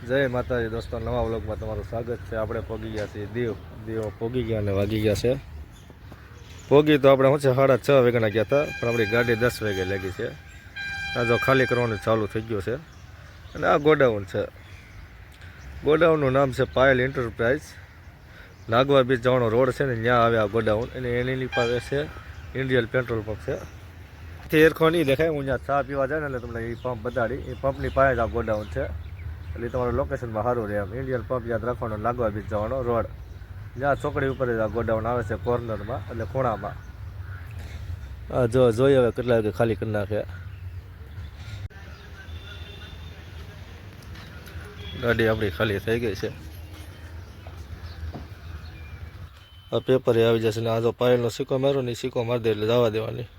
જય માતાજી દોસ્તો, નવા વ્લોગમાં તમારું સ્વાગત છે। આપણે પહોંચી ગયા છીએ દીવ પહોંચી ગયા અને વાગી ગયા છે પહોંચી તો આપણે શું છે 6:30 વાગ્યાના ગયા હતા, પણ આપણી ગાડી 10 વાગે લાગી છે। આ જો ખાલી કરવાનું ચાલુ થઈ ગયું છે અને આ ગોડાઉન છે। ગોડાઉનનું નામ છે પાયલ એન્ટરપ્રાઇઝ। નાગવા બીચ જવાનો રોડ છે ને ત્યાં આવે આ ગોડાઉન, અને એની પાસે છે ઇન્ડિયન પેટ્રોલ પંપ છે। તે એરખો નહીં દેખાય, હું ત્યાં ચા પીવા જાય ને એટલે તમને એ પંપ બતાડી, એ પંપની પાસે જ આ ગોડાઉન છે। એટલે તમારું લોકેશનમાં સારું રહે એમ। ઇન્ડિયન પંપ યાદ રાખવાનો, નાગવા બીચ જવાનો રોડ, જ્યાં ચોકડી ઉપર જ આ ગોડાઉન આવે છે, કોર્નરમાં એટલે ખૂણામાં। હા જોઈએ હવે કેટલા વાગે ખાલી કરી નાખે। ગાડી આપણી ખાલી થઈ ગઈ છે। આ પેપર આવી જશે ને આ જો પાયલનો સિક્કો માર્યો ને, સિક્કો મારી દે એટલે જવા દેવાની।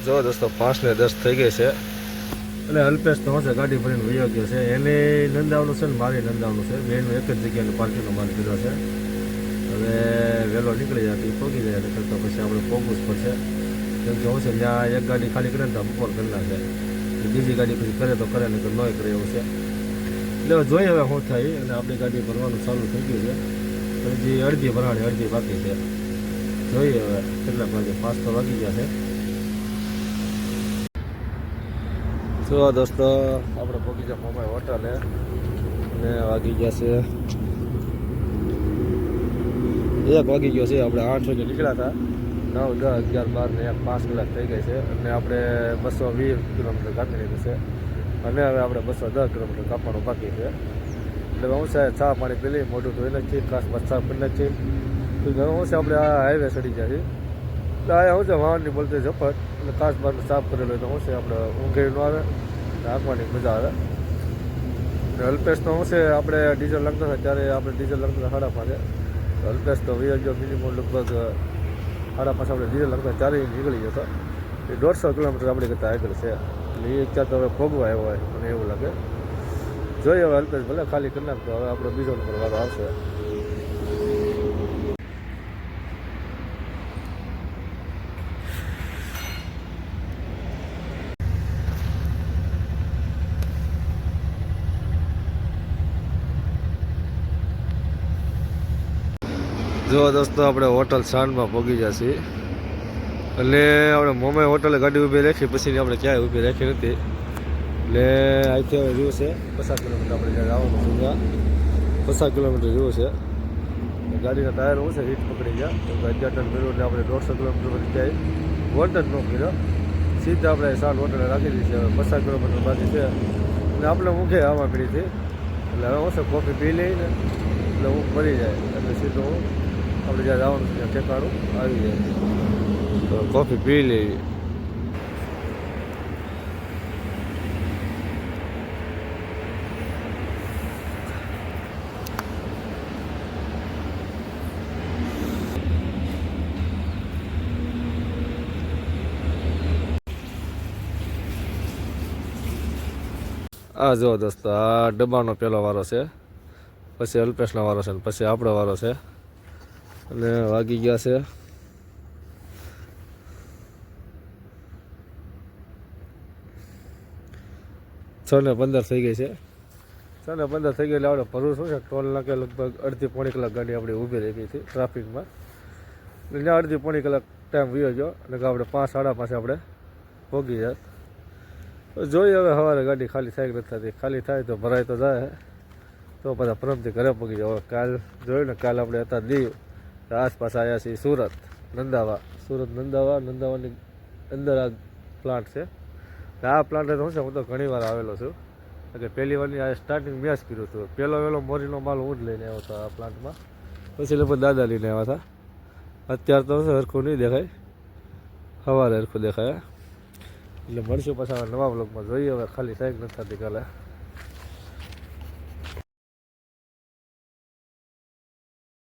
જો દોસ્તો 5:10 થઈ ગઈ છે અને અલ્પેશ તો હશે ગાડી ભરીને વયો ગયો છે। એને નંદાવનું છે ને મારી નંદાવનું છે, બેનું એક જ જગ્યાએ પાર્કિંગનો માલ કીધો છે। હવે વહેલો નીકળી જાય તો પહોંચી જાય, એટલે તો પછી આપણે પહોંચવું જ પડશે, કેમ કે હું છે ત્યાં એક ગાડી ખાલી કરે ને તો બપોર કરી નાખે, બીજી ગાડી પછી કરે તો કરે ને તો ન કરે એવું છે। એટલે જોઈએ હવે શું થાય, અને આપણી ગાડી ભરવાનું ચાલુ થઈ ગયું છે, હજી અડધી ભરાણી અડધી બાકી છે। જોઈએ હવે કેટલા વાગે, 5 તો વાગી ગયા છે। જો દોસ્તો આપણે પહોંચી ગયા મોમાઈ હોટલે અને વાગી ગયા છે 1 વાગી ગયો છે। આપણે 8 વાગે નીકળ્યા હતા, 9, 10, 11, 12 ને 5 કલાક થઈ ગઈ છે, અને આપણે 220 કિલોમીટર કાપી લીધું છે, અને હવે આપણે 210 કિલોમીટર કાપવાનું બાકી છે। એટલે હું છે ચા પાણી પી લઈ, મોઢું ધોઈ નાખીએ, કાચમાં ચા પી નાખીએ, તો હું છે આપણે આ હાઈવે ચડી ગયા છીએ। એટલે આ શું છે વાહનની બોલતી ઝપટ, એટલે કાચ બારનું સાફ કરેલું હોય તો શું છે આપણે ઊંઘી ન આવે, આંકવાની મજા આવે। અલ્પેશ તો શું છે આપણે ડીઝલ લાગતા હતા ત્યારે આપણે ડીઝલ લાગતા 5:30, અલ્પેશ તો વી ગયો મિનિમમ લગભગ 5:30 આપણે ડીઝલ લાગતા ત્યારે નીકળી ગયો હતો। એ 150 કિલોમીટર આપણી કરતાં આગળ છે, એટલે એ ક્યાં તો હવે ભોગવા આવ્યો હોય મને એવું લાગે। જોઈએ હવે અલ્પેશ ભલે ખાલી કરી નાખતો, હવે આપણો બીજો નંબર વાળો આવશે। જો દોસ્તો આપણે હોટલ સાંજમાં પહોંચી ગયા છીએ, એટલે આપણે મોમાઈ હોટલે ગાડી ઊભી રાખી, પછી આપણે ક્યાંય ઊભી રાખી નથી। એટલે અહીંથી હવે રહ્યું છે 50 કિલોમીટર, આપણે જ્યાં આવવાનું છે ત્યાં 50 કિલોમીટર રહ્યું છે। ગાડીના ટાયર શું છે હીટ પકડી ગયા, તો 11 ટન કર્યું એટલે આપણે 150 કિલોમીટર પછી ક્યાંય વોટર ન કર્યો, સીધા આપણે સાંજ હોટલે રાખી દીધી છે। હવે 50 કિલોમીટર બાકી છે, અને આપણે ઊંઘે આવવા પડી હતી, એટલે હવે શું છે કોફી પી લઈને એટલે ઊંઘ પડી જાય, એટલે સીધું આપણે જ્યાં જવાનું છે ત્યાં ઠેકાણું આવી જાય, તો કોફી પી લેવી। આ જો દોસ્તો આ ડબ્બાનો પહેલો વારો છે, પછી અલ્પેશનો વારો છે, પછી આપણો વારો છે, અને વાગી ગયા છે 6:15 થઈ ગઈ છે। 6:15 થઈ ગઈ એટલે આપણે ભરૂચ શું છે ટોલ નાકે લગભગ અડધી પોણી કલાક ગાડી આપણી ઊભી રહી ગઈ હતી ટ્રાફિકમાં, એટલે ત્યાં અડધી પોણી કલાક ટાઈમ વયો ગયો, એટલે કે આપણે 5, 5:30 આપણે પહોંચી જાય। જોઈએ હવે સવારે ગાડી ખાલી થાય કે નથી થતી, ખાલી થાય તો ભરાય તો જાય, તો બધા પરમથી ઘરે પહોંચી જાય। કાલ જોયું ને, કાલ આપણે હતા દીવ, આસપાસ આવ્યા છીએ સુરત નંદાવાની અંદર આ પ્લાન્ટ છે। આ પ્લાન્ટ શું છે હું તો ઘણી વાર આવેલો છું, કે પહેલી વારની આ સ્ટાર્ટિંગ મેં જ કર્યું હતું. વહેલો મોરીનો માલ હું જ લઈને આવ્યો હતો આ પ્લાન્ટમાં, પછી લગભગ દાદા લઈને આવ્યા હતા. અત્યારે તો હરખું નહીં દેખાય, સવારે હરખું દેખાય. એટલે મળશું પાછા નવા બ્લોગમાં. જોઈએ હવે ખાલી સાઈક નથી થતી કાલે.